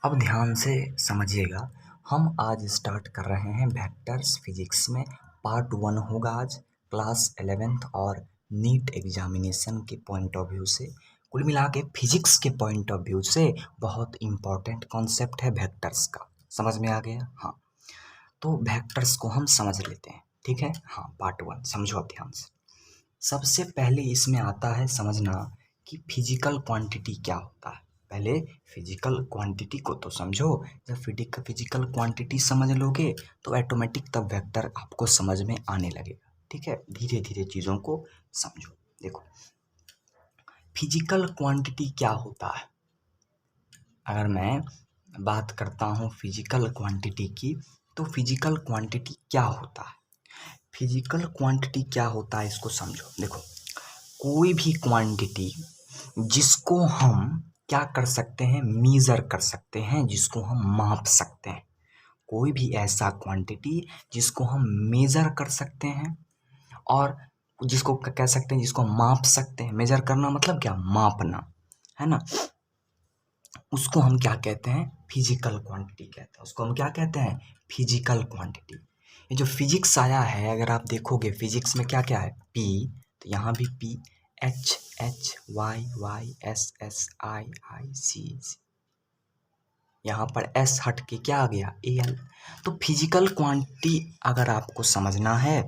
अब ध्यान से समझिएगा। हम आज स्टार्ट कर रहे हैं वेक्टर्स फिजिक्स में पार्ट 1 होगा आज क्लास 11th और नीट एग्जामिनेशन के पॉइंट ऑफ व्यू से। कुल मिला के फिजिक्स के पॉइंट ऑफ व्यू से बहुत इम्पॉर्टेंट कॉन्सेप्ट है वेक्टर्स का। समझ में आ गया? हाँ, तो वेक्टर्स को हम समझ लेते हैं। ठीक है, हाँ, पार्ट 1 समझो अब ध्यान से। सबसे पहले इसमें आता है समझना कि फिजिकल क्वांटिटी क्या होता है। पहले फिजिकल क्वांटिटी को तो समझो। जब फिजिकल क्वांटिटी समझ लोगे तो ऑटोमेटिक तब वेक्टर आपको समझ में आने लगेगा। ठीक है, धीरे धीरे चीज़ों को समझो। देखो, फिजिकल क्वांटिटी क्या होता है। अगर मैं बात करता हूँ फिजिकल क्वांटिटी की, तो फिजिकल क्वांटिटी क्या होता है। फिजिकल क्वांटिटी क्या होता है इसको समझो। देखो, कोई भी क्वांटिटी जिसको हम क्या कर सकते हैं, मीज़र कर सकते हैं, जिसको हम माप सकते हैं। कोई भी ऐसा क्वांटिटी जिसको हम मेज़र कर सकते हैं और जिसको कह सकते हैं, जिसको हम माप सकते हैं। मेज़र करना मतलब क्या, मापना, है ना। उसको हम क्या कहते हैं, फिजिकल क्वांटिटी कहते हैं। उसको हम क्या कहते हैं, फिजिकल क्वांटिटी। ये जो फिजिक्स आया है, अगर आप देखोगे फिजिक्स में क्या क्या है, पी, तो यहाँ भी P, H H, Y Y, S S, I I, C C, यहाँ पर एस हट के क्या आ गया, ए एल। तो फिजिकल क्वांटिटी अगर आपको समझना है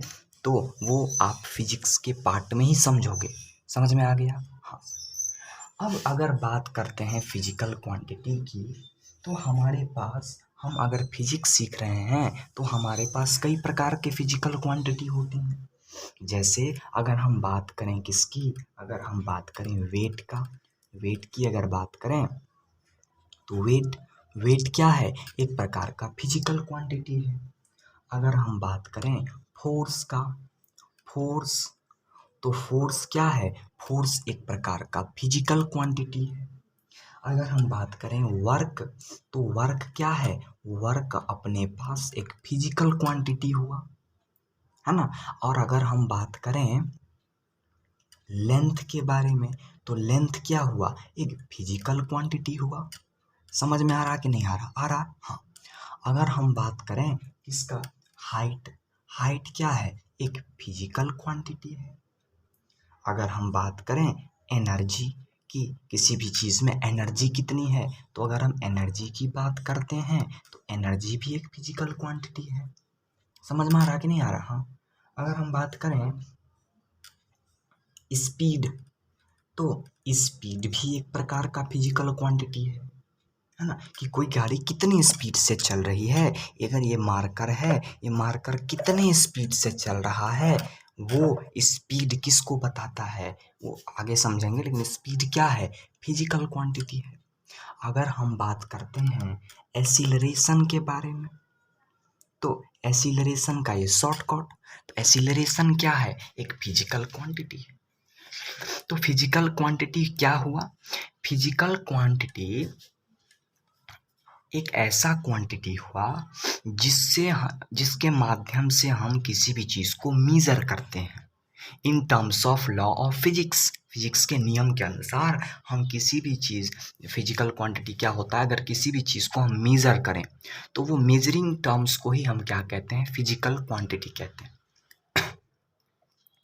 तो वो आप फिजिक्स के पार्ट में ही समझोगे। समझ में आ गया? हाँ। अब अगर बात करते हैं फिजिकल क्वांटिटी की, तो हमारे पास, हम अगर फिजिक्स सीख रहे हैं तो हमारे पास कई प्रकार के फिजिकल क्वांटिटी होती हैं। जैसे अगर हम बात करें किसकी, अगर हम बात करें वेट का, वेट की अगर बात करें तो वेट, वेट क्या है, एक प्रकार का फिजिकल क्वांटिटी है। अगर हम बात करें फोर्स का, फोर्स, तो फोर्स क्या है, फोर्स एक प्रकार का फिजिकल क्वांटिटी है। अगर हम बात करें वर्क, तो वर्क क्या है, वर्क अपने पास एक फिजिकल क्वांटिटी हुआ, है ना। और अगर हम बात करें लेंथ के बारे में, तो लेंथ क्या हुआ, एक फिजिकल क्वांटिटी हुआ। समझ में आ रहा कि नहीं आ रहा? आ रहा, हाँ। अगर हम बात करें इसका हाइट, हाइट क्या है, एक फिजिकल क्वांटिटी है। अगर हम बात करें एनर्जी की, किसी भी चीज़ में एनर्जी कितनी है, तो अगर हम एनर्जी की बात करते हैं तो एनर्जी भी एक फिजिकल क्वांटिटी है। समझ में आ रहा कि नहीं आ रहा? हाँ। अगर हम बात करें स्पीड, तो स्पीड भी एक प्रकार का फिजिकल क्वांटिटी है ना, कि कोई गाड़ी कितनी स्पीड से चल रही है। अगर ये मार्कर है, ये मार्कर कितने स्पीड से चल रहा है, वो स्पीड किसको बताता है, वो आगे समझेंगे। लेकिन स्पीड क्या है, फिजिकल क्वांटिटी है। अगर हम बात करते हैं एसिलरेशन के बारे में, तो एसिलरेशन का ये शॉर्टकट, तो एसिलरेशन क्या है, एक फिजिकल क्वांटिटी है। तो फिजिकल क्वांटिटी क्या हुआ, फिजिकल क्वांटिटी एक ऐसा क्वांटिटी हुआ जिसके माध्यम से हम किसी भी चीज़ को मीज़र करते हैं in terms of law of physics. Physics के नियम के अनुसार हम किसी भी चीज़, फिजिकल क्वांटिटी क्या होता है, अगर किसी भी चीज़ को हम मीज़र करें तो वो मेजरिंग टर्म्स को ही हम क्या कहते हैं, फिजिकल क्वांटिटी कहते हैं।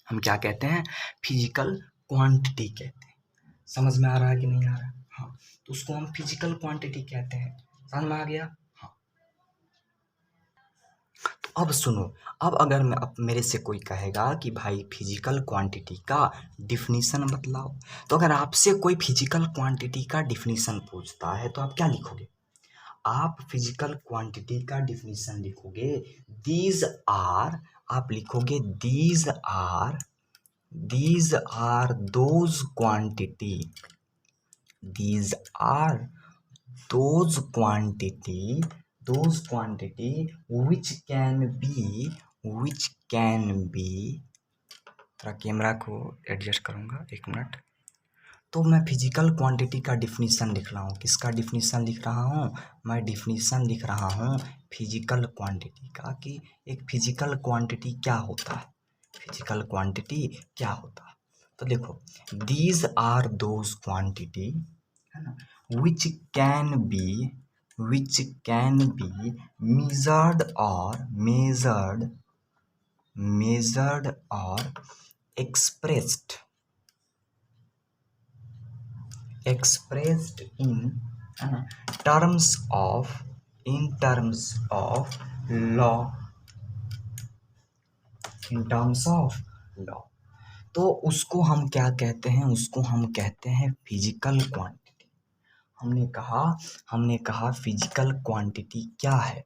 हम क्या कहते हैं, फिजिकल क्वांटिटी कहते हैं। समझ में आ रहा है कि नहीं आ रहा? हाँ, तो उसको हम फिजिकल क्वांटिटी कहते हैं। समझ में आ गया? हाँ। तो अब सुनो, अब अगर मैं, अब मेरे से कोई कहेगा कि भाई फिजिकल क्वांटिटी का डिफिनीशन बतलाओ, तो अगर आपसे कोई फिजिकल क्वांटिटी का डिफिनीशन पूछता है तो आप क्या लिखोगे, आप फिजिकल क्वांटिटी का डिफिनीशन लिखोगे, दीज आर, आप लिखोगे these are those quantity, these are those quantity which can be, थोड़ा कैमरा को एडजस्ट करूँगा, एक मिनट। तो मैं फिजिकल क्वांटिटी का डिफिनीशन लिख रहा हूँ। किसका डिफिनीशन लिख रहा हूँ, मैं डिफिनीशन लिख रहा हूँ फिजिकल क्वांटिटी का, कि एक फिजिकल क्वांटिटी क्या होता है, फिजिकल क्वांटिटी क्या होता है। तो देखो, दीज आर दोज क्वांटिटी, है ना, which can be which can be measured or expressed in terms of law तो उसको हम क्या कहते हैं, उसको हम कहते हैं फिजिकल क्वांटिटी। हमने कहा फिजिकल क्वांटिटी क्या है,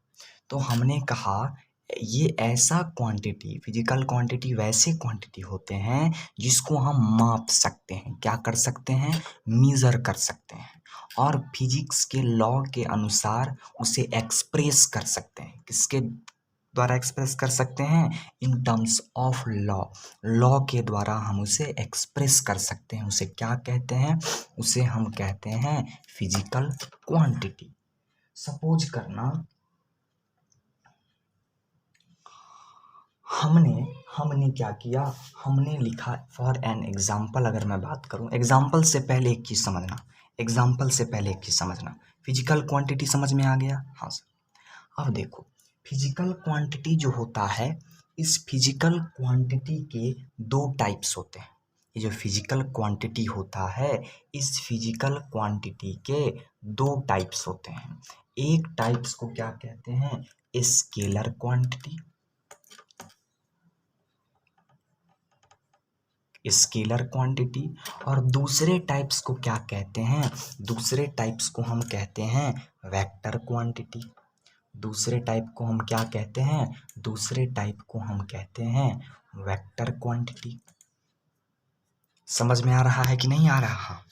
तो हमने कहा ये ऐसा क्वांटिटी, फिजिकल क्वांटिटी वैसे क्वांटिटी होते हैं जिसको हम माप सकते हैं, क्या कर सकते हैं, मेजर कर सकते हैं, और फिजिक्स के लॉ के अनुसार उसे एक्सप्रेस कर सकते हैं। किसके द्वारा एक्सप्रेस कर सकते हैं, इन टर्म्स ऑफ लॉ के द्वारा हम उसे एक्सप्रेस कर सकते हैं। उसे क्या कहते हैं, उसे हम कहते हैं फिजिकल क्वांटिटी। सपोज करना हमने क्या किया, हमने लिखा फॉर एन एग्जाम्पल। अगर मैं बात करूं, एग्जाम्पल से पहले एक चीज़ समझना, फिजिकल क्वांटिटी समझ में आ गया? हाँ सर। अब देखो, फिजिकल क्वांटिटी जो होता है, इस फिजिकल क्वांटिटी के दो टाइप्स होते हैं। ये जो फिजिकल क्वांटिटी होता है, इस फिजिकल क्वांटिटी के दो टाइप्स होते हैं। एक टाइप्स को क्या कहते हैं, स्केलर क्वांटिटी, और दूसरे टाइप्स को क्या कहते हैं, दूसरे टाइप्स को हम कहते हैं वेक्टर क्वांटिटी। दूसरे टाइप को हम क्या कहते हैं, दूसरे टाइप को हम कहते हैं वेक्टर क्वांटिटी। समझ में आ रहा है कि नहीं आ रहा?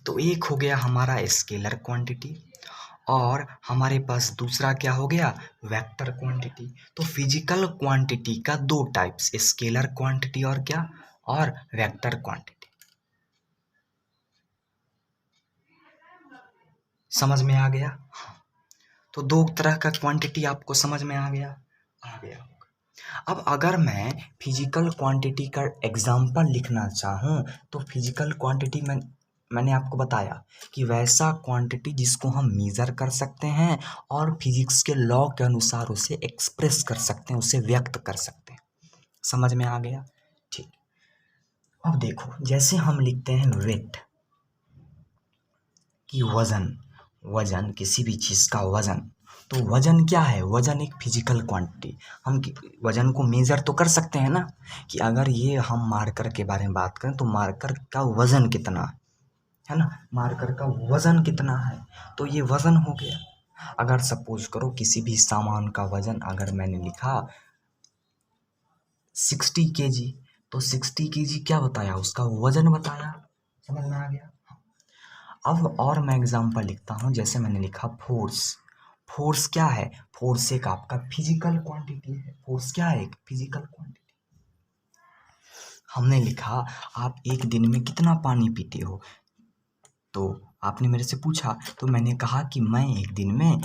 तो एक हो गया हमारा स्केलर क्वांटिटी, और हमारे पास दूसरा क्या हो गया, वेक्टर क्वांटिटी। तो फिजिकल क्वांटिटी का दो टाइप्स, स्केलर क्वांटिटी और क्या, और वेक्टर क्वांटिटी। समझ में आ गया? हाँ। तो दो तरह का क्वांटिटी आपको समझ में आ गया होगा। अब अगर मैं फिजिकल क्वांटिटी का एग्जाम्पल लिखना चाहूँ, तो फिजिकल क्वांटिटी में मैंने आपको बताया कि वैसा क्वांटिटी जिसको हम मेज़र कर सकते हैं और फिजिक्स के लॉ के अनुसार उसे एक्सप्रेस कर सकते हैं, उसे व्यक्त कर सकते हैं। समझ में आ गया? ठीक। अब देखो, जैसे हम लिखते हैं वेट, कि वजन किसी भी चीज़ का वजन, तो वजन क्या है, वजन एक फिजिकल क्वांटिटी। हम वजन को मेज़र तो कर सकते हैं ना, कि अगर ये हम मार्कर के बारे में बात करें तो मार्कर का वजन कितना है ना, मार्कर का वजन कितना है, तो ये वजन हो गया। अगर सपोज करो किसी भी सामान का वजन अगर मैंने लिखा 60 kg, तो 60 kg क्या बताया, उसका वजन बताया। समझ में आ गया? अब और मैं एग्जांपल लिखता हूँ, जैसे मैंने लिखा फोर्स क्या है, फोर्स एक आपका फिजिकल क्वांटिटी है। फोर्स क्या है, एक फिजिकल क्वांटिटी। हमने लिखा आप एक दिन में कितना पानी पीते हो, तो आपने मेरे से पूछा, तो मैंने कहा कि मैं एक दिन में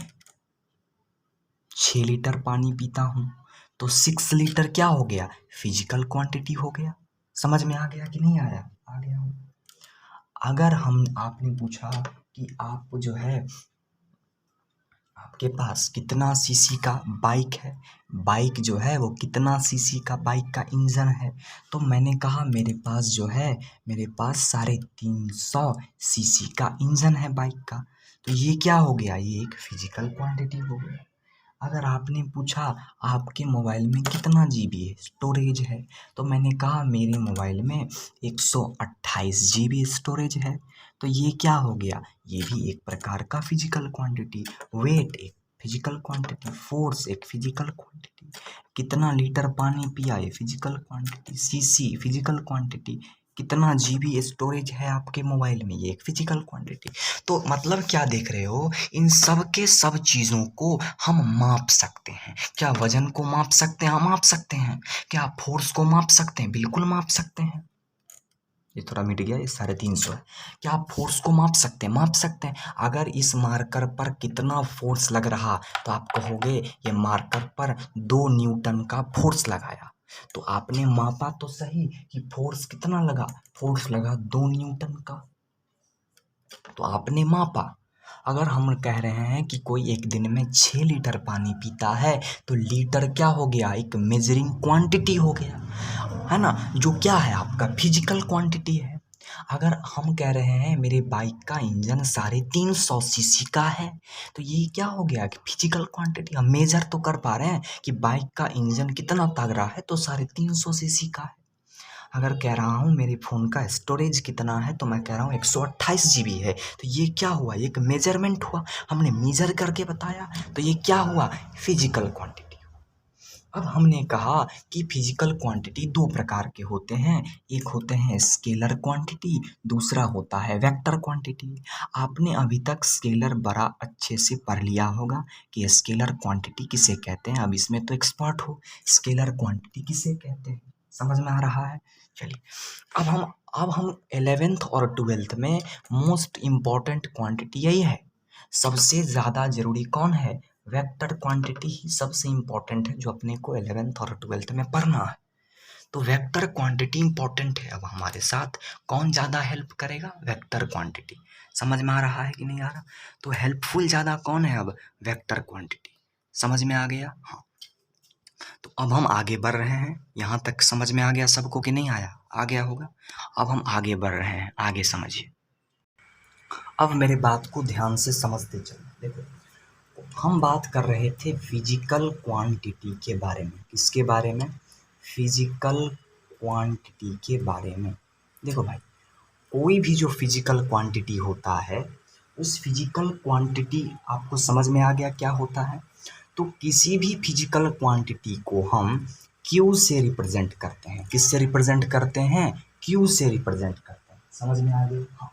6 लीटर पानी पीता हूँ, तो 6 लीटर क्या हो गया, फिजिकल क्वांटिटी हो गया। समझ में आ गया कि नहीं आया? आ गया। अगर आपने पूछा कि आप जो है, आपके पास कितना सीसी का बाइक है, बाइक जो है वो कितना सीसी का बाइक का इंजन है, तो मैंने कहा मेरे पास जो है, मेरे पास 350 सीसी का इंजन है बाइक का। तो ये क्या हो गया, ये एक फिजिकल क्वांटिटी हो गया। अगर आपने पूछा आपके मोबाइल में कितना जीबी है, स्टोरेज है, तो मैंने कहा मेरे मोबाइल में 128 जीबी स्टोरेज है, तो ये क्या हो गया, ये भी एक प्रकार का फिजिकल क्वांटिटी। वेट एक फिजिकल क्वांटिटी, फोर्स एक फिजिकल क्वांटिटी, कितना लीटर पानी पिया ये physical quantity, CC physical quantity, कितना जीबी स्टोरेज है आपके मोबाइल में, ये एक फिजिकल क्वांटिटी। तो मतलब क्या देख रहे हो, इन सब के सब चीज़ों को हम माप सकते हैं। क्या वजन को माप सकते हैं? हम माप सकते हैं। क्या फोर्स को माप सकते हैं? बिल्कुल माप सकते हैं। ये थोड़ा मिट गया, ये 350 है। क्या आप फोर्स को माप सकते हैं? माप सकते हैं। अगर इस मार्कर पर कितना फोर्स लग रहा, तो आप कहोगे ये मार्कर पर 2 न्यूटन का फोर्स लगाया। तो आपने मापा तो सही कि फोर्स कितना लगा, फोर्स लगा 2 न्यूटन का, तो आपने मापा। अगर हम कह रहे हैं कि कोई एक दिन में 6 लीटर पानी पीता है तो लीटर क्या हो गया, एक मेजरिंग क्वांटिटी हो गया, है ना, जो क्या है आपका फिजिकल क्वांटिटी है। अगर हम कह रहे हैं मेरे बाइक का इंजन 350 सीसी का है तो ये क्या हो गया कि फिजिकल क्वांटिटी हम मेजर तो कर पा रहे हैं कि बाइक का इंजन कितना तगड़ा है तो 350 सीसी का है। अगर कह रहा हूँ मेरे फ़ोन का स्टोरेज कितना है तो मैं कह रहा हूँ 128 जीबी है, तो ये क्या हुआ, एक मेजरमेंट हुआ, हमने मेजर करके बताया, तो ये क्या हुआ, फिजिकल क्वांटिटी। अब हमने कहा कि फिजिकल क्वांटिटी दो प्रकार के होते हैं, एक होते हैं स्केलर क्वांटिटी, दूसरा होता है वेक्टर क्वांटिटी। आपने अभी तक स्केलर बड़ा अच्छे से पढ़ लिया होगा कि स्केलर क्वांटिटी किसे कहते हैं, अब इसमें तो एक्सपर्ट हो, स्केलर क्वांटिटी किसे कहते हैं, समझ में आ रहा है। चलिए अब हम 11th और 12th में मोस्ट इम्पॉर्टेंट क्वांटिटी यही है, सबसे ज़्यादा ज़रूरी कौन है, वेक्टर क्वांटिटी ही सबसे इम्पॉर्टेंट है जो अपने को 11th और 12th में पढ़ना है। तो वेक्टर क्वांटिटी इम्पॉर्टेंट है। अब हमारे साथ कौन ज़्यादा हेल्प करेगा, वेक्टर क्वांटिटी। समझ में आ रहा है कि नहीं आ रहा, तो हेल्पफुल ज़्यादा कौन है, अब वेक्टर क्वांटिटी। समझ में आ गया, हाँ। तो अब हम आगे बढ़ रहे हैं, यहाँ तक समझ में आ गया सबको कि नहीं आया, आ गया होगा। अब हम आगे बढ़ रहे हैं, आगे समझिए। अब मेरे बात को ध्यान से समझते चलो। देखो, हम बात कर रहे थे फिजिकल क्वांटिटी के बारे में, किसके बारे में, फिजिकल क्वांटिटी के बारे में। देखो भाई, कोई भी जो फिजिकल क्वांटिटी होता है, उस फिजिकल क्वांटिटी आपको समझ में आ गया क्या होता है। तो किसी भी फिजिकल क्वांटिटी को हम क्यू से रिप्रेजेंट करते हैं, किससे रिप्रेजेंट करते हैं, क्यू से रिप्रेजेंट करते हैं, समझ में आ गया, हाँ।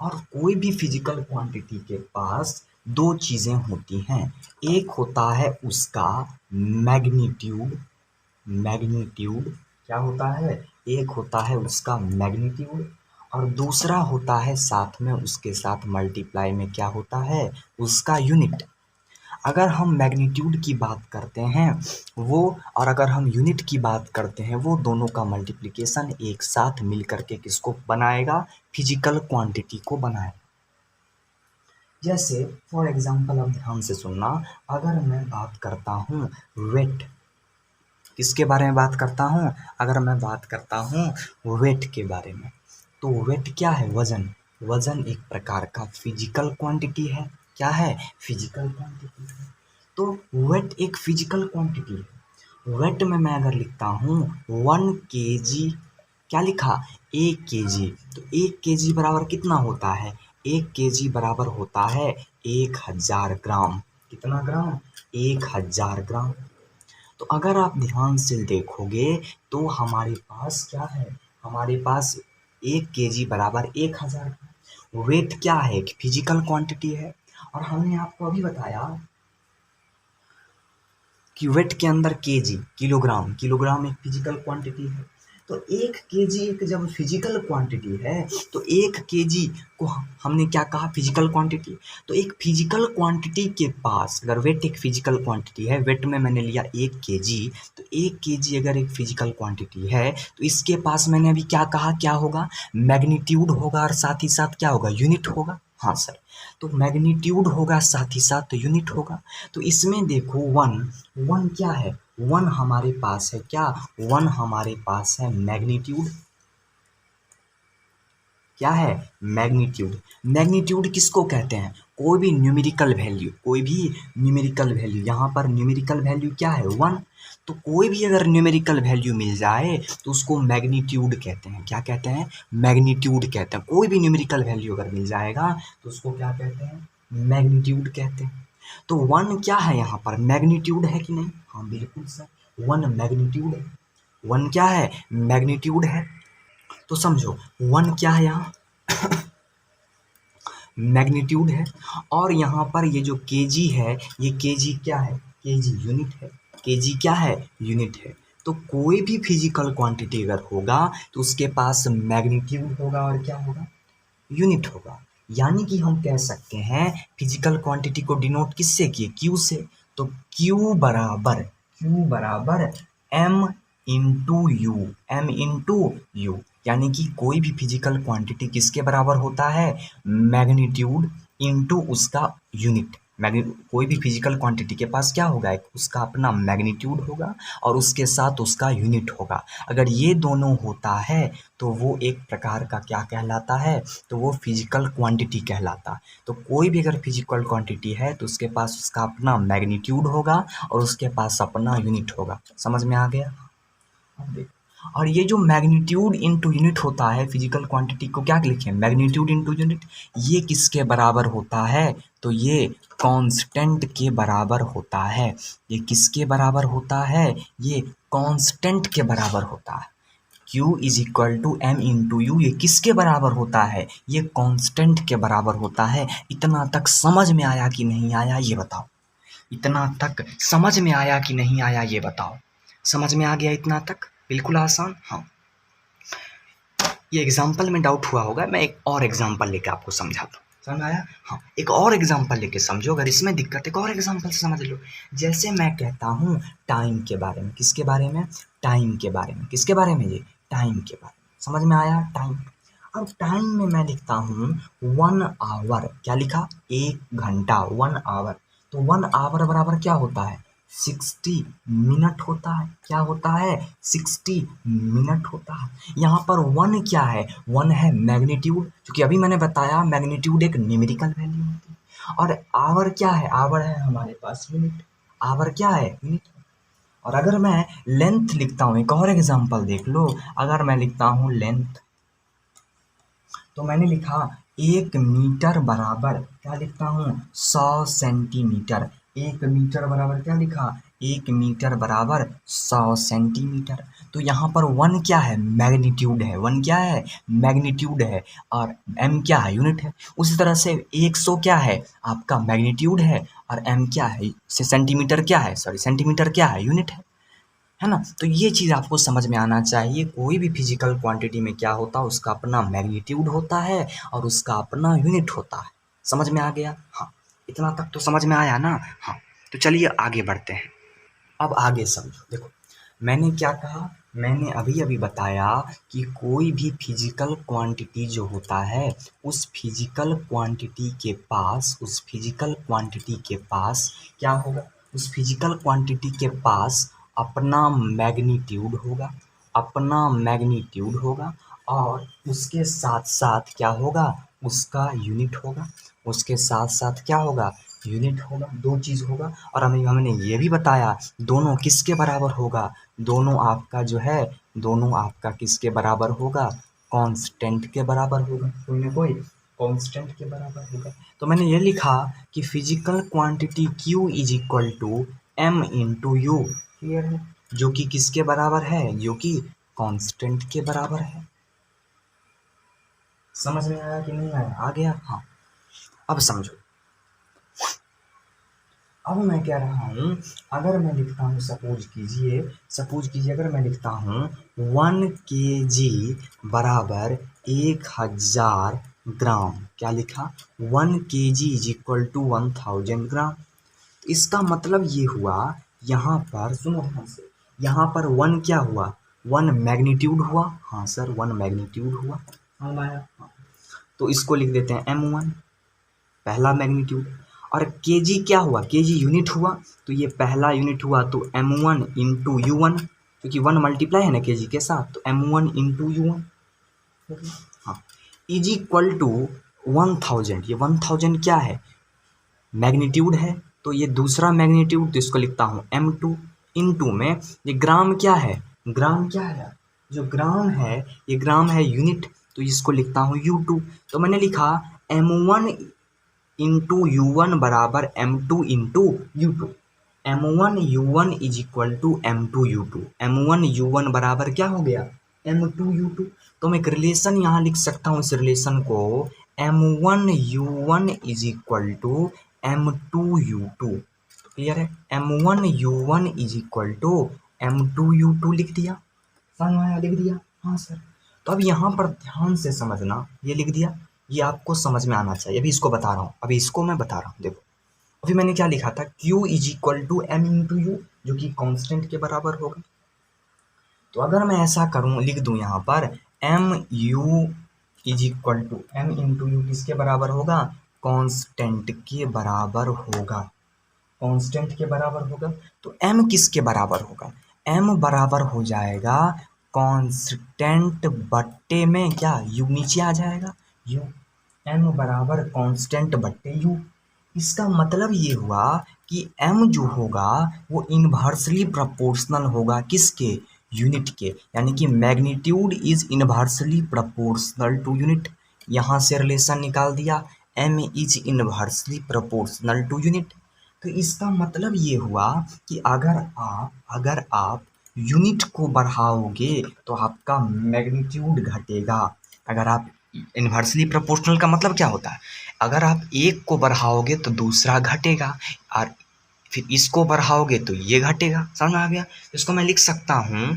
और कोई भी फिजिकल क्वांटिटी के पास दो चीज़ें होती हैं, एक होता है उसका मैग्नीट्यूड, मैग्नीट्यूड क्या होता है, एक होता है उसका मैग्नीट्यूड, और दूसरा होता है साथ में उसके साथ मल्टीप्लाई में क्या होता है, उसका यूनिट। अगर हम मैग्नीट्यूड की बात करते हैं वो, और अगर हम यूनिट की बात करते हैं, वो दोनों का मल्टीप्लिकेशन एक साथ मिल करके किसको बनाएगा, फिजिकल क्वांटिटी को बनाएगा। जैसे फॉर एग्जांपल अब ध्यान से सुनना, अगर मैं बात करता हूँ वेट, किसके बारे में बात करता हूँ, अगर मैं बात करता हूँ वेट के बारे में, तो वेट क्या है, वजन। वजन एक प्रकार का फिजिकल क्वांटिटी है, क्या है, फिजिकल क्वांटिटी है। तो वेट एक फिजिकल क्वांटिटी है। वेट में मैं अगर लिखता हूँ 1 kg, क्या लिखा, 1 kg, तो 1 kg बराबर कितना होता है, 1 kg बराबर होता है 1000 ग्राम। कितना ग्राम, 1000 ग्राम। तो अगर आप ध्यान से देखोगे तो हमारे पास क्या है, हमारे पास 1 kg बराबर 1000 ग्राम। वेट क्या है, एक फिजिकल क्वांटिटी है। और हमने आपको अभी बताया कि वेट के अंदर केजी, किलोग्राम, किलोग्राम एक फिजिकल क्वांटिटी है। तो 1 kg एक जब फिजिकल क्वांटिटी है तो 1 kg को हमने क्या कहा, फिजिकल क्वांटिटी। तो एक फिजिकल क्वांटिटी के पास अगर वेट एक फिजिकल क्वांटिटी है, वेट में मैंने लिया 1 kg, तो 1 kg अगर एक फिजिकल क्वांटिटी है तो इसके पास मैंने अभी क्या कहा, क्या होगा, मैग्नीट्यूड होगा और साथ ही साथ क्या होगा, यूनिट होगा। हाँ सर, तो मैग्नीट्यूड होगा साथ ही साथ यूनिट होगा। तो इसमें देखो वन, वन क्या है, वन हमारे पास है क्या, वन हमारे पास है मैग्नीट्यूड, क्या है, मैग्नीट्यूड। मैग्नीट्यूड किसको कहते हैं, कोई भी न्यूमेरिकल वैल्यू, कोई भी न्यूमेरिकल वैल्यू, यहाँ पर न्यूमेरिकल वैल्यू क्या है, वन। तो कोई भी अगर न्यूमेरिकल वैल्यू मिल जाए तो उसको मैग्नीट्यूड कहते हैं, क्या कहते हैं, मैग्नीट्यूड कहते हैं। कोई भी न्यूमेरिकल वैल्यू अगर मिल जाएगा तो उसको क्या कहते हैं, मैग्नीट्यूड कहते हैं। तो वन क्या है, यहाँ पर मैग्नीट्यूड है कि नहीं, हाँ बिल्कुल सर, वन मैग्नीट्यूड है। वन क्या है, मैग्नीट्यूड है। तो समझो वन क्या है, यहाँ मैग्नीट्यूड है। और यहाँ पर ये जो केजी है, ये केजी क्या है, केजी यूनिट है, केजी क्या है, यूनिट है। तो कोई भी फिजिकल क्वांटिटी अगर होगा तो उसके पास मैग्नीट्यूड होगा और क्या होगा, यूनिट होगा। यानी कि हम कह सकते हैं फिजिकल क्वांटिटी को डिनोट किससे किए, क्यू से। तो क्यू बराबर M into U, M into U. यानी कि कोई भी फिजिकल क्वांटिटी किसके बराबर होता है, मैग्नीट्यूड इंटू उसका यूनिट। कोई भी फिजिकल क्वांटिटी के पास क्या होगा, एक उसका अपना मैग्नीट्यूड होगा और उसके साथ उसका यूनिट होगा। अगर ये दोनों होता है तो वो एक प्रकार का क्या कहलाता है, तो वो फिजिकल क्वांटिटी कहलाता है। तो कोई भी अगर फिजिकल क्वांटिटी है तो उसके पास उसका अपना मैग्नीट्यूड होगा और उसके पास अपना यूनिट होगा। समझ में आ गया? अब देखो, और ये जो मैग्नीट्यूड इनटू यूनिट होता है फिजिकल क्वांटिटी को क्या लिखें, मैग्नीट्यूड इनटू यूनिट, ये किसके बराबर होता है, तो ये कांस्टेंट के बराबर होता है। ये किसके बराबर होता है, ये कांस्टेंट के बराबर होता है। Q is equal to M into U, ये किसके बराबर होता है, ये कांस्टेंट के बराबर होता है। इतना तक समझ में आया कि नहीं आया ये बताओ, इतना तक समझ में आया कि नहीं आया ये बताओ। समझ में आ गया इतना तक, बिल्कुल आसान। हाँ, ये एग्जाम्पल में डाउट हुआ होगा, मैं एक और एग्जाम्पल लेके आपको समझाता हूँ। समझ में आया? हाँ, एक और एग्जाम्पल लेके समझो, अगर इसमें दिक्कत है एक और एग्जाम्पल से समझ लो। जैसे मैं कहता हूँ टाइम के बारे में, किसके बारे में, टाइम के बारे में, किसके बारे में, ये टाइम के बारे में। समझ में आया? टाइम। अब टाइम में मैं लिखता हूँ 1 आवर, क्या लिखा, 1 घंटा, 1 आवर। तो 1 आवर बराबर क्या होता है, 60 मिनट होता है। क्या होता है, 60 मिनट होता है। यहाँ पर 1 क्या है, 1 है मैग्नीट्यूड, क्योंकि अभी मैंने बताया मैग्नीट्यूड एक न्यूमेरिकल वैल्यू होती है। और आवर क्या है, आवर है हमारे पास यूनिट, आवर क्या है, यूनिट। और अगर मैं लेंथ लिखता हूँ, एक और एग्जांपल देख लो, अगर मैं लिखता हूँ लेंथ, तो मैंने लिखा 1 मीटर बराबर क्या लिखता हूँ, 100 सेंटीमीटर। 1 मीटर बराबर क्या लिखा, 1 मीटर बराबर 100 सेंटीमीटर। तो यहाँ पर 1 क्या है, मैग्नीट्यूड है, 1 क्या है, मैग्नीट्यूड है, और m क्या है, यूनिट है। उसी तरह से 100 क्या है, आपका मैग्नीट्यूड है, और m क्या है, सेंटीमीटर क्या है, सॉरी सेंटीमीटर क्या है, यूनिट है ना। तो ये चीज़ आपको समझ में आना चाहिए, कोई भी फिजिकल क्वांटिटी में क्या होता है, उसका अपना मैग्नीट्यूड होता है और उसका अपना यूनिट होता है। समझ में आ गया? हाँ, इतना तक तो समझ में आया ना। हाँ, तो चलिए आगे बढ़ते हैं। अब आगे समझो, देखो मैंने क्या कहा, मैंने अभी अभी बताया कि कोई भी फिजिकल क्वांटिटी जो होता है, उस फिजिकल क्वांटिटी के पास, उस फिजिकल क्वांटिटी के पास क्या होगा, उस फिजिकल क्वांटिटी के पास अपना मैग्नीट्यूड होगा, अपना मैग्नीट्यूड होगा, और उसके साथ साथ क्या होगा, उसका यूनिट होगा, उसके साथ साथ क्या होगा, यूनिट होगा, दो चीज़ होगा। और हमें हमने ये भी बताया दोनों किसके बराबर होगा, दोनों आपका जो है, दोनों आपका किसके बराबर होगा, कांस्टेंट के बराबर होगा, कोई ना कोई कांस्टेंट के बराबर होगा। तो मैंने ये लिखा कि physical quantity Q is equal to M into U, clear है, जो कि किसके बराबर है, जो कि कांस्टेंट के बराबर है। समझ में आया कि नहीं आया, आ गया? हाँ, अब समझो, अब मैं कह रहा हूँ, अगर मैं लिखता हूँ, सपोज कीजिए अगर मैं लिखता हूँ 1 kg बराबर 1000 ग्राम, क्या लिखा, 1 kg इज इक्वल टू 1000 ग्राम। इसका मतलब ये हुआ, यहाँ पर सुनो ध्यान से, यहाँ पर 1 क्या हुआ, 1 मैग्नीट्यूड हुआ, हाँ सर 1 मैग्नीट्यूड हुआ, समझ में आया? हाँ। तो इसको लिख देते हैं m1, पहला मैग्नीट्यूड। और केजी क्या हुआ, केजी यूनिट हुआ, तो ये पहला यूनिट हुआ, तो m1 इंटू यू1, क्योंकि 1 मल्टीप्लाई है ना केजी के साथ, तो m1 इंटू यू1। हाँ, इज इक्वल टू 1000, ये 1000 क्या है, मैग्नीट्यूड है, तो ये दूसरा मैग्नीट्यूड, तो इसको लिखता हूँ m2। इंटू में ये ग्राम क्या है, ग्राम क्या है, जो ग्राम है, ये ग्राम है यूनिट, तो इसको लिखता हूँ u2। तो मैंने लिखा m1 इंटू यू वन बराबर m2 into U two, m1 u1 is equal to m2 u2, m1 u1 बराबर क्या हो गया, m2 u2। तो मैं एक रिलेशन यहाँ लिख सकता हूँ, इस रिलेशन को m1 u1 is equal to m2 u2, clear है, m1 u1 is equal to m2 u2 लिख दिया, समझ में आया, लिख दिया, हाँ सर। तो अब यहाँ पर ध्यान से समझना, ये लिख दिया, ये आपको समझ में आना चाहिए। अभी इसको बता रहा हूँ, अभी इसको मैं बता रहा हूँ, देखो अभी मैंने क्या लिखा था, Q is equal to M into U, जो कि कांस्टेंट के बराबर होगा। तो अगर मैं ऐसा करूँ, लिख दूँ यहाँ पर M U is equal to M into U, किसके बराबर होगा, कांस्टेंट के बराबर होगा। कांस्टेंट के बराबर होगा तो m किसके बराबर होगा? m बराबर हो जाएगा कांस्टेंट बट्टे में क्या u नीचे आ जाएगा u। m बराबर कांस्टेंट बट्टे u। इसका मतलब ये हुआ कि m जो होगा वो इन्वर्सली प्रोपोर्शनल होगा किसके? यूनिट के, यानी कि magnitude is inversely proportional to unit. यहाँ से रिलेशन निकाल दिया, m is inversely proportional to unit. तो इसका मतलब ये हुआ कि अगर आप यूनिट को बढ़ाओगे तो आपका मैग्नीट्यूड घटेगा। अगर आप इन्वर्सली प्रोपोर्शनल का मतलब क्या होता है? अगर आप एक को बढ़ाओगे तो दूसरा घटेगा, और फिर इसको बढ़ाओगे तो ये घटेगा। समझ में आ गया? इसको मैं लिख सकता हूँ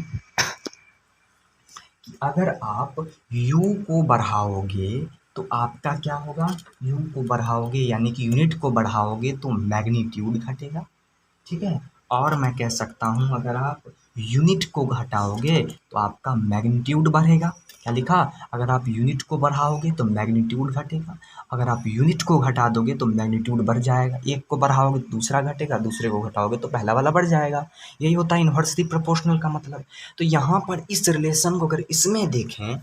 कि अगर आप u को बढ़ाओगे तो आपका क्या होगा? u को बढ़ाओगे यानी कि यूनिट को बढ़ाओगे तो मैग्नीट्यूड घटेगा, ठीक है। और मैं कह सकता हूँ अगर आप यूनिट को घटाओगे तो आपका मैग्नीट्यूड बढ़ेगा। क्या लिखा? अगर आप यूनिट को बढ़ाओगे तो मैग्नीट्यूड घटेगा, अगर आप यूनिट को घटा दोगे तो मैग्नीट्यूड बढ़ जाएगा। एक को बढ़ाओगे तो दूसरा घटेगा, दूसरे को घटाओगे तो पहला वाला बढ़ जाएगा। यही होता है इन्वर्सली प्रोपोर्शनल का मतलब। तो यहाँ पर इस रिलेशन को अगर इसमें देखें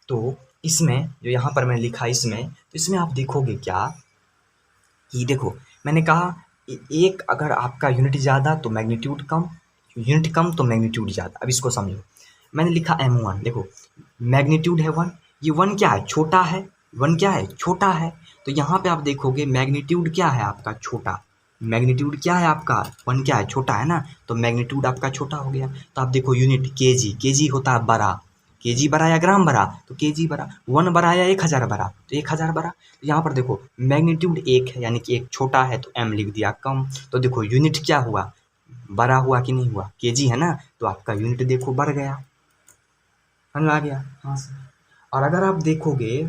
तो इसमें जो यहाँ पर मैं लिखा इसमें, तो इसमें आप देखोगे क्या कि देखो मैंने कहा एक अगर आपका यूनिट ज़्यादा तो मैग्नीट्यूड कम, यूनिट कम तो मैग्नीट्यूड ज़्यादा। अब इसको समझो, मैंने लिखा m1, देखो मैग्नीट्यूड है 1, ये 1 क्या है? छोटा है। 1 क्या है? छोटा है। तो यहाँ पे आप देखोगे मैग्नीट्यूड क्या है आपका? छोटा। मैग्नीट्यूड क्या है आपका? 1 क्या है? छोटा है ना, तो मैग्नीट्यूड आपका छोटा हो गया। तो आप देखो यूनिट केजी होता है बड़ा, केजी बड़ा या ग्राम बड़ा? तो केजी बड़ा। 1 बड़ा या 1000 बड़ा? तो 1000 बड़ा। तो यहाँ पर देखो मैग्नीट्यूड 1 है यानी कि 1 छोटा है तो m लिख दिया कम। तो देखो यूनिट क्या हुआ? बड़ा हुआ कि नहीं हुआ? केजी है ना, तो आपका यूनिट देखो बढ़ गया। समझ में आ गया? हाँ सर। और अगर आप देखोगे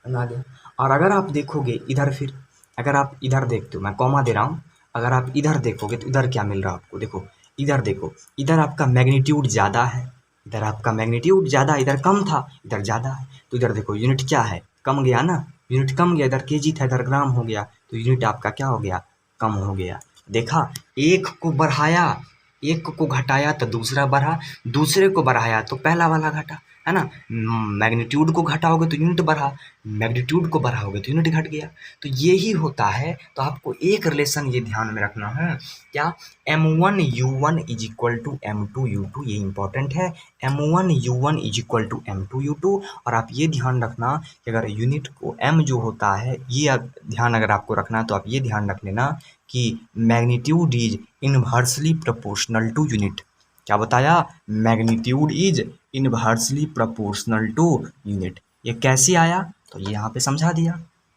आ गया, और अगर आप देखोगे इधर, फिर अगर आप इधर देखते हो, मैं कॉमा दे रहा हूँ, अगर आप इधर देखोगे तो इधर क्या मिल रहा है आपको? देखो इधर देखो, इधर आपका मैग्नीट्यूड ज़्यादा है, इधर आपका मैग्नीट्यूड ज़्यादा, इधर कम था, इधर ज़्यादा है। तो इधर देखो यूनिट क्या है? कम गया ना, यूनिट कम गया। इधर केजी था, इधर ग्राम हो गया, तो यूनिट आपका क्या हो गया? कम हो गया। देखा, एक को बढ़ाया, एक को घटाया तो दूसरा बढ़ा, दूसरे को बढ़ाया तो पहला वाला घटा, है ना। मैग्नीट्यूड को घटाओगे तो यूनिट बढ़ा, मैग्नीट्यूड को बढ़ाओगे तो यूनिट घट गया। तो यही होता है। तो आपको एक रिलेशन ये ध्यान में रखना है, क्या? m1 u1 is equal to m2 u2, ये इंपॉर्टेंट है। m1 u1 is equal to m2 u2। और आप ये ध्यान रखना कि अगर यूनिट को m जो होता है, ये ध्यान अगर आपको रखना है तो आप ये ध्यान रख लेना कि magnitude is inversely proportional to unit. क्या बताया? Magnitude is inversely proportional to unit. ये कैसे आया? तो ये यहाँ पे समझा दिया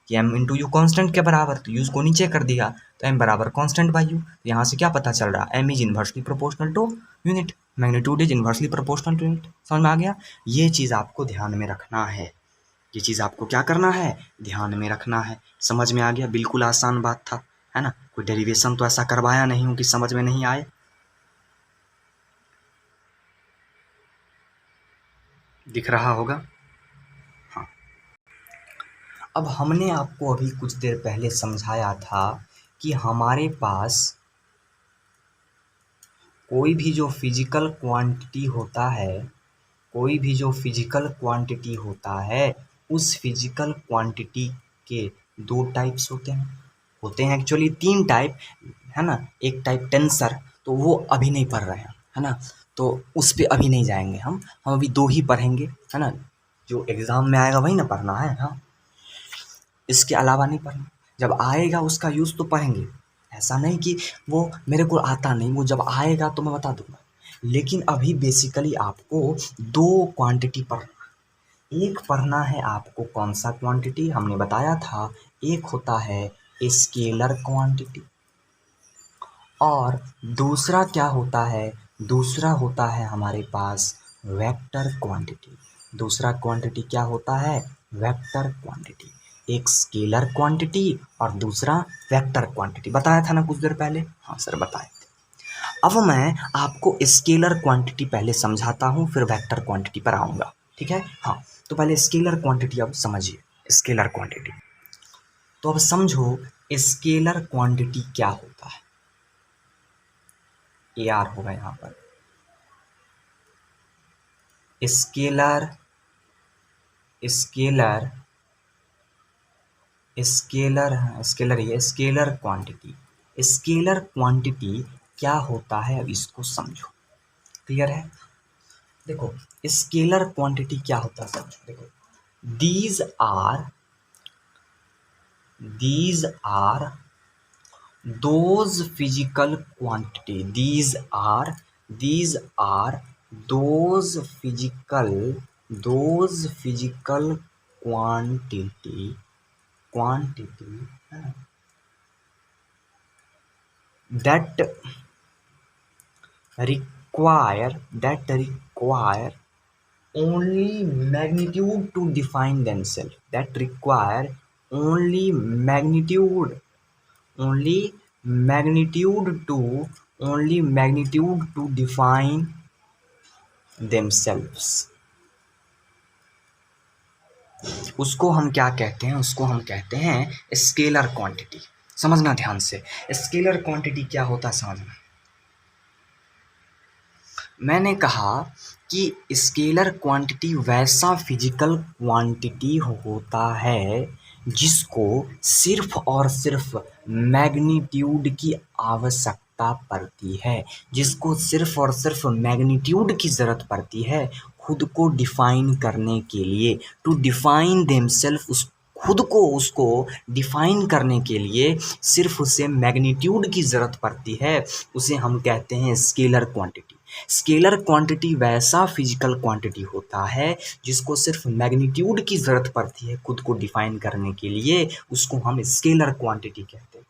कि m इंटू यू कॉन्स्टेंट के बराबर, तो यूज को नीचे कर दिया तो m बराबर कॉन्स्टेंट बाई यू। यहाँ से क्या पता चल रहा है? m is inversely proportional to unit, magnitude is inversely proportional to unit. समझ में आ गया? ये चीज़ आपको ध्यान में रखना है, ये चीज़ आपको क्या करना है? ध्यान में रखना है। समझ में आ गया? बिल्कुल आसान बात था, है ना। कोई डेरिवेशन तो ऐसा करवाया नहीं हूँ कि समझ में नहीं आए। दिख रहा होगा? हाँ। अब हमने आपको अभी कुछ देर पहले समझाया था कि हमारे पास कोई भी जो फिजिकल क्वांटिटी होता है, कोई भी जो फिजिकल क्वांटिटी होता है, उस फिजिकल क्वांटिटी के 2 टाइप्स होते हैं एक्चुअली 3 टाइप, है ना। एक टाइप टेंसर, तो वो अभी नहीं पढ़ रहे हैं, है ना, तो उस पे अभी नहीं जाएंगे हम अभी 2 ही पढ़ेंगे, है ना। जो एग्ज़ाम में आएगा वही ना पढ़ना है, हाँ, इसके अलावा नहीं पढ़ना। जब आएगा उसका यूज़ तो पढ़ेंगे, ऐसा नहीं कि वो मेरे को आता नहीं, वो जब आएगा तो मैं बता दूंगा। लेकिन अभी बेसिकली आपको 2 क्वांटिटी पढ़ना। एक पढ़ना है आपको कौन सा क्वांटिटी? हमने बताया था एक होता है स्केलर क्वांटिटी, और दूसरा क्या होता है? दूसरा होता है हमारे पास वेक्टर क्वांटिटी। दूसरा क्वांटिटी क्या होता है? Vector quantity. एक स्केलर क्वांटिटी और दूसरा वेक्टर क्वांटिटी। बताया था ना कुछ देर पहले? हाँ सर बताए थे। अब मैं आपको स्केलर क्वांटिटी पहले समझाता हूँ, फिर वेक्टर क्वांटिटी पर आऊँगा, ठीक है। हाँ, तो पहले स्केलर क्वांटिटी अब समझिए। स्केलर क्वांटिटी, तो अब समझो स्केलर क्वांटिटी क्या होता है। ए आर होगा यहाँ पर स्केलर स्केलर स्केलर स्केलर ये स्केलर क्वांटिटी। स्केलर क्वांटिटी क्या होता है, अब इसको समझो। क्लियर है? देखो स्केलर क्वांटिटी क्या होता है समझो। देखो these are those physical quantity these are those physical quantity that require only magnitude to define themselves, that require only magnitude to define themselves। उसको हम क्या कहते हैं, उसको हम कहते हैं स्केलर क्वांटिटी। समझना ध्यान से, स्केलर क्वांटिटी क्या होता है समझना। मैंने कहा कि स्केलर क्वांटिटी वैसा फिजिकल क्वांटिटी होता है जिसको सिर्फ और सिर्फ मैग्नीट्यूड की आवश्यकता पड़ती है, जिसको सिर्फ और सिर्फ मैग्नीट्यूड की ज़रूरत पड़ती है खुद को डिफाइन करने के लिए। टू डिफाइन देमसेल्फ, उस खुद को उसको डिफाइन करने के लिए सिर्फ उसे मैग्नीट्यूड की ज़रूरत पड़ती है, उसे हम कहते हैं स्केलर क्वांटिटी। स्केलर क्वांटिटी वैसा फिजिकल क्वांटिटी होता है जिसको सिर्फ मैग्नीट्यूड की ज़रूरत पड़ती है खुद को डिफाइन करने के लिए, उसको हम स्केलर क्वांटिटी कहते हैं।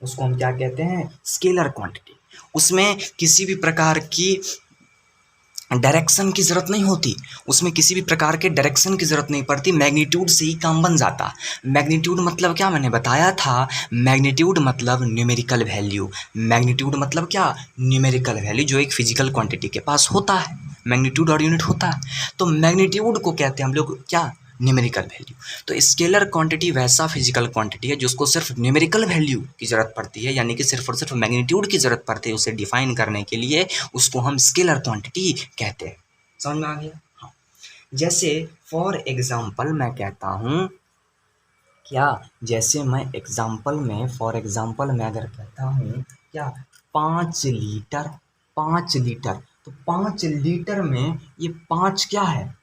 उसको हम क्या कहते हैं? Scalar quantity. उसमें किसी भी प्रकार की डायरेक्शन की ज़रूरत नहीं होती, उसमें किसी भी प्रकार के डायरेक्शन की ज़रूरत नहीं पड़ती, मैग्नीट्यूड से ही काम बन जाता। मैग्नीट्यूड मतलब क्या मैंने बताया था, मैग्नीट्यूड मतलब न्यूमेरिकल वैल्यू। मैग्नीट्यूड मतलब क्या? न्यूमेरिकल वैल्यू जो एक फिजिकल क्वांटिटी के पास होता है, मैग्नीट्यूड और यूनिट होता है। तो मैग्नीट्यूड को कहते हैं हम लोग क्या? Numerical value. तो स्केलर क्वांटिटी वैसा फिजिकल क्वांटिटी है जिसको सिर्फ न्यूमेरिकल वैल्यू की ज़रूरत पड़ती है, यानी कि सिर्फ और सिर्फ मैग्नीट्यूड की ज़रूरत पड़ती है उसे डिफाइन करने के लिए, उसको हम स्केलर क्वांटिटी कहते हैं। समझ में आ गया? हाँ। जैसे फॉर एग्जाम्पल मैं कहता हूँ क्या, जैसे मैं फॉर एग्जाम्पल मैं अगर कहता हूँ क्या 5 लीटर, तो 5 लीटर में ये 5 क्या है?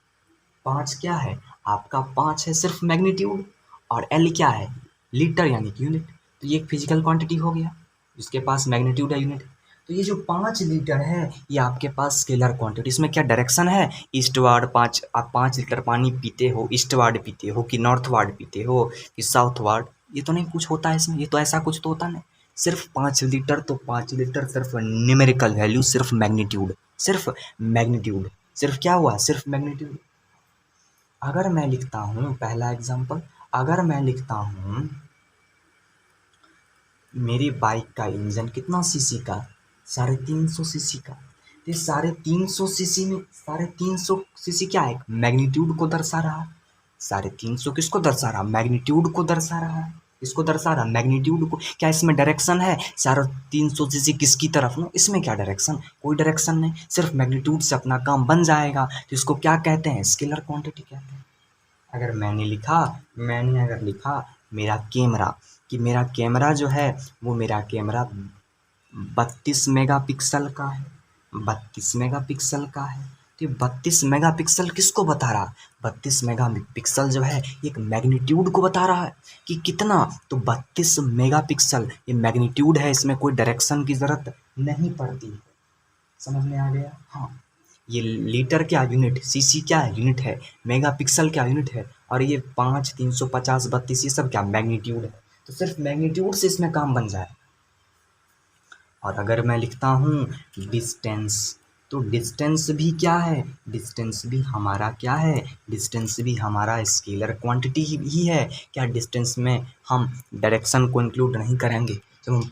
5 क्या है आपका? 5 है सिर्फ मैग्नीट्यूड, और एल क्या है? लीटर यानी कि यूनिट। तो ये एक फिजिकल क्वांटिटी हो गया जिसके पास मैग्नीट्यूड है, यूनिट। तो ये जो 5 लीटर है ये आपके पास स्केलर क्वांटिटी। इसमें क्या डायरेक्शन है? ईस्टवार्ड। आप 5 लीटर पानी पीते हो, ईस्टवार्ड पीते हो कि नॉर्थवार्ड पीते हो कि साउथवार्ड, ये तो नहीं कुछ होता है इसमें, ये तो ऐसा कुछ तो होता नहीं। सिर्फ 5 लीटर, तो 5 लीटर सिर्फ न्यूमेरिकल वैल्यू, सिर्फ मैग्नीट्यूड, सिर्फ क्या हुआ? सिर्फ मैग्नीट्यूड। अगर मैं लिखता हूँ पहला एग्जांपल, अगर मैं लिखता हूँ मेरी बाइक का इंजन कितना सीसी का? 350 सीसी का। तो 350 सीसी में 350 सीसी क्या है? मैग्नीट्यूड को दर्शा रहा है। 350 किसको दर्शा रहा? मैग्नीट्यूड को दर्शा रहा है। इसको दर्शा रहा मैग्नीट्यूड को। क्या इसमें डायरेक्शन है? 350 सीसी किसकी तरफ? नो, इसमें क्या डायरेक्शन? कोई डायरेक्शन नहीं, सिर्फ मैग्नीट्यूड से अपना काम बन जाएगा। तो इसको क्या कहते हैं? स्केलर क्वांटिटी कहते हैं। अगर मैंने अगर लिखा मेरा कैमरा, कि मेरा कैमरा जो है वो मेरा कैमरा 32 मेगापिक्सल का है, 32 मेगापिक्सल का है। तो 32 मेगापिक्सल किसको बता रहा? 32 मेगापिक्सल जो है एक मैग्नीट्यूड को बता रहा है कि कितना, तो 32 मेगापिक्सल ये मैग्नीट्यूड है, इसमें कोई डायरेक्शन की ज़रूरत नहीं पड़ती। समझ में आ गया? हाँ। ये लीटर क्या यूनिट, सीसी क्या है? यूनिट है। मेगापिक्सल क्या यूनिट है? और ये 5, 350, 32 ये सब क्या? मैग्नीट्यूड है। तो सिर्फ मैग्नीट्यूड से इसमें काम बन जाए। और अगर मैं लिखता हूँ डिस्टेंस, तो डिस्टेंस भी क्या है? डिस्टेंस भी हमारा क्या है? डिस्टेंस भी हमारा स्केलर क्वांटिटी ही है। क्या डिस्टेंस में हम डायरेक्शन को इंक्लूड नहीं करेंगे? जब हम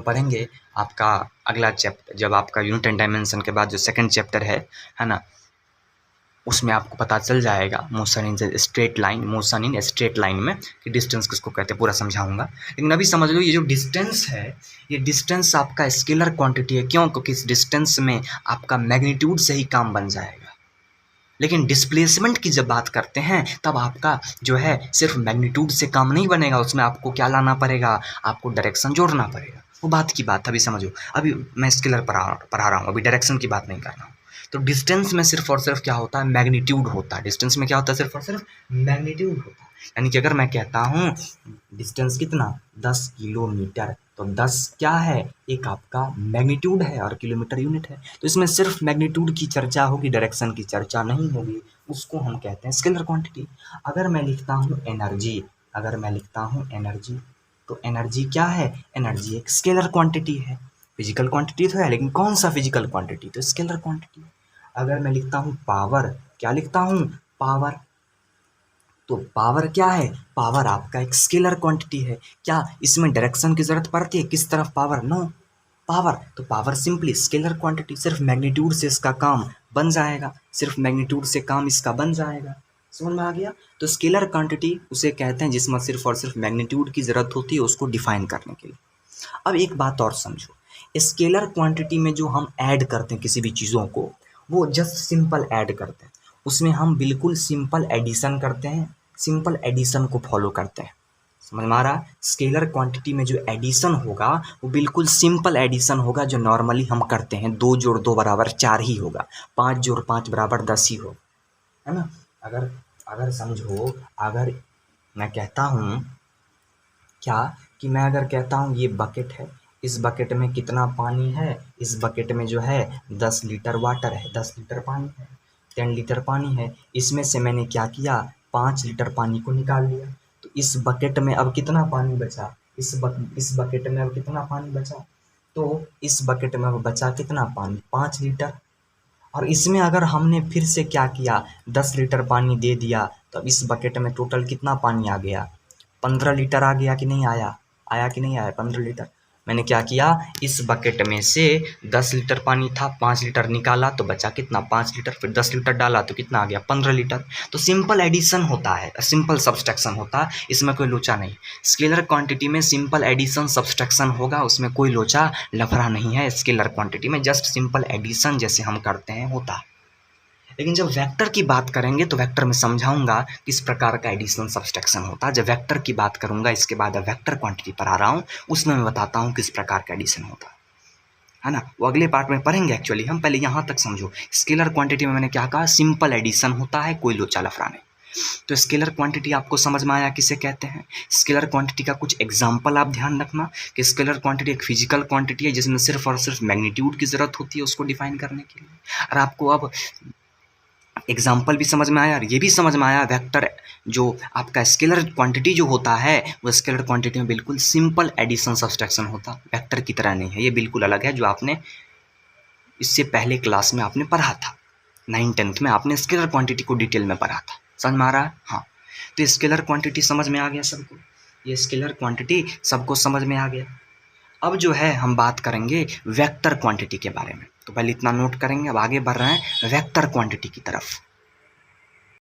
पढ़ेंगे आपका अगला चैप्टर, जब आपका यूनिट एंड डायमेंशन के बाद जो सेकंड चैप्टर है ना, उसमें आपको पता चल जाएगा motion in straight line, motion in straight line में कि डिस्टेंस किसको कहते हैं, पूरा समझाऊंगा। लेकिन अभी समझ लो ये जो डिस्टेंस है, ये डिस्टेंस आपका स्केलर क्वांटिटी है। क्यों? क्योंकि इस डिस्टेंस में आपका मैग्नीट्यूड से ही काम बन जाएगा। लेकिन डिस्प्लेसमेंट की जब बात करते हैं तब आपका जो है सिर्फ मैग्नीट्यूड से काम नहीं बनेगा, उसमें आपको क्या लाना पड़ेगा, आपको डायरेक्शन जोड़ना पड़ेगा। वो बात की बात अभी समझो। अभी मैं स्केलर पढ़ा रहा हूँ, अभी डायरेक्शन की बात नहीं कर रहा हूँ। तो डिस्टेंस में सिर्फ और सिर्फ क्या होता है, मैग्नीट्यूड होता है। डिस्टेंस में क्या होता है, सिर्फ और सिर्फ मैग्नीट्यूड होता है। यानी कि अगर मैं कहता हूँ डिस्टेंस कितना 10 किलोमीटर, तो 10 क्या है, एक आपका मैग्नीट्यूड है और किलोमीटर यूनिट है। तो इसमें सिर्फ मैग्नीट्यूड की चर्चा होगी, डायरेक्शन की चर्चा नहीं होगी। उसको हम कहते हैं स्केलर क्वांटिटी। अगर मैं लिखता हूँ एनर्जी, अगर मैं लिखता हूँ एनर्जी, तो एनर्जी क्या है, एनर्जी एक स्केलर क्वांटिटी है। फिजिकल क्वांटिटी तो है, लेकिन कौन सा फिजिकल क्वांटिटी, तो स्केलर क्वांटिटी। अगर मैं लिखता हूँ पावर, क्या लिखता हूँ, पावर, तो पावर क्या है, पावर आपका एक स्केलर क्वांटिटी है। क्या इसमें डायरेक्शन की जरूरत पड़ती है, किस तरफ पावर, नो। पावर, तो पावर सिंपली स्केलर क्वांटिटी, सिर्फ मैग्नीट्यूड से इसका काम बन जाएगा, सिर्फ मैग्नीट्यूड से काम इसका बन जाएगा। समझ में आ गया? तो स्केलर क्वांटिटी उसे कहते हैं जिसमें सिर्फ और सिर्फ मैग्नीट्यूड की ज़रूरत होती है उसको डिफाइन करने के लिए। अब एक बात और समझो, स्केलर क्वांटिटी में जो हम ऐड करते हैं किसी भी चीज़ों को, वो जस्ट सिंपल ऐड करते हैं। उसमें हम बिल्कुल सिंपल एडिशन करते हैं, सिंपल एडिशन को फॉलो करते हैं। समझ में आ रहा? स्केलर क्वांटिटी में जो एडिशन होगा वो बिल्कुल सिंपल एडिशन होगा, जो नॉर्मली हम करते हैं। 2 जोड़ 2 बराबर 4 ही होगा, 5 जोड़ 5 बराबर 10 ही होगा, है ना। अगर अगर समझो, अगर मैं कहता हूँ क्या, कि मैं अगर कहता हूँ ये बकेट है, इस बकेट में कितना पानी है, इस बकेट में जो है 10 लीटर वाटर है, 10 लीटर पानी है, 10 लीटर पानी है। इसमें से मैंने क्या किया, 5 लीटर पानी को निकाल लिया। तो इस बकेट में अब कितना पानी बचा, इस बकेट में अब कितना पानी बचा, तो इस बकेट में अब बचा कितना पानी, 5 लीटर। और इसमें अगर हमने फिर से क्या किया, 10 लीटर पानी दे दिया, तो अब इस बकेट में टोटल कितना पानी आ गया, 15 लीटर आ गया कि नहीं आया, आया कि नहीं आया, 15 लीटर। मैंने क्या किया, इस बकेट में से 10 लीटर पानी था, 5 लीटर निकाला तो बचा कितना, 5 लीटर, फिर 10 लीटर डाला तो कितना आ गया, 15 लीटर। तो सिंपल एडिशन होता है, सिंपल सब्सट्रैक्शन होता है, इसमें कोई लोचा नहीं। स्केलर क्वांटिटी में सिंपल एडिशन सब्सट्रैक्शन होगा, उसमें कोई लोचा लफड़ा नहीं है। स्केलर क्वांटिटी में जस्ट सिंपल एडिशन जैसे हम करते हैं होता है। लेकिन जब वेक्टर की बात करेंगे तो वेक्टर में समझाऊंगा किस प्रकार का एडिशन सब्सट्रैक्शन होता है। जब वेक्टर की बात करूंगा, इसके बाद वेक्टर क्वांटिटी पर आ रहा हूँ, उसमें मैं बताता हूँ किस प्रकार का एडिशन होता है ना। वो अगले पार्ट में पढ़ेंगे। एक्चुअली हम पहले यहाँ तक समझो, स्केलर क्वांटिटी में मैंने क्या कहा, सिंपल एडिशन होता है, कोई लोचा लफड़ा नहीं। तो स्केलर क्वांटिटी आपको समझ में आया किसे कहते हैं। स्केलर क्वांटिटी का कुछ एग्जांपल आप ध्यान रखना कि स्केलर क्वांटिटी एक फिजिकल क्वांटिटी है जिसमें सिर्फ और सिर्फ मैग्नीट्यूड की जरूरत होती है उसको डिफाइन करने के लिए। और आपको अब एग्जाम्पल भी समझ में आया और ये भी समझ में आया वेक्टर जो आपका स्केलर क्वांटिटी जो होता है वो स्केलर क्वांटिटी में बिल्कुल सिंपल एडिशन सब्सट्रैक्शन होता, वेक्टर की तरह नहीं है, ये बिल्कुल अलग है। जो आपने इससे पहले क्लास में आपने पढ़ा था, 9th-10th में आपने स्केलर क्वांटिटी को डिटेल में पढ़ा था। समझ में आ रहा है? हाँ, तो स्केलर क्वांटिटी समझ में आ गया सबको, ये स्केलर क्वांटिटी सबको समझ में आ गया। अब जो है हम बात करेंगे वेक्टर क्वांटिटी के बारे में। तो पहले इतना नोट करेंगे, अब आगे बढ़ रहे हैं वेक्टर क्वांटिटी की तरफ।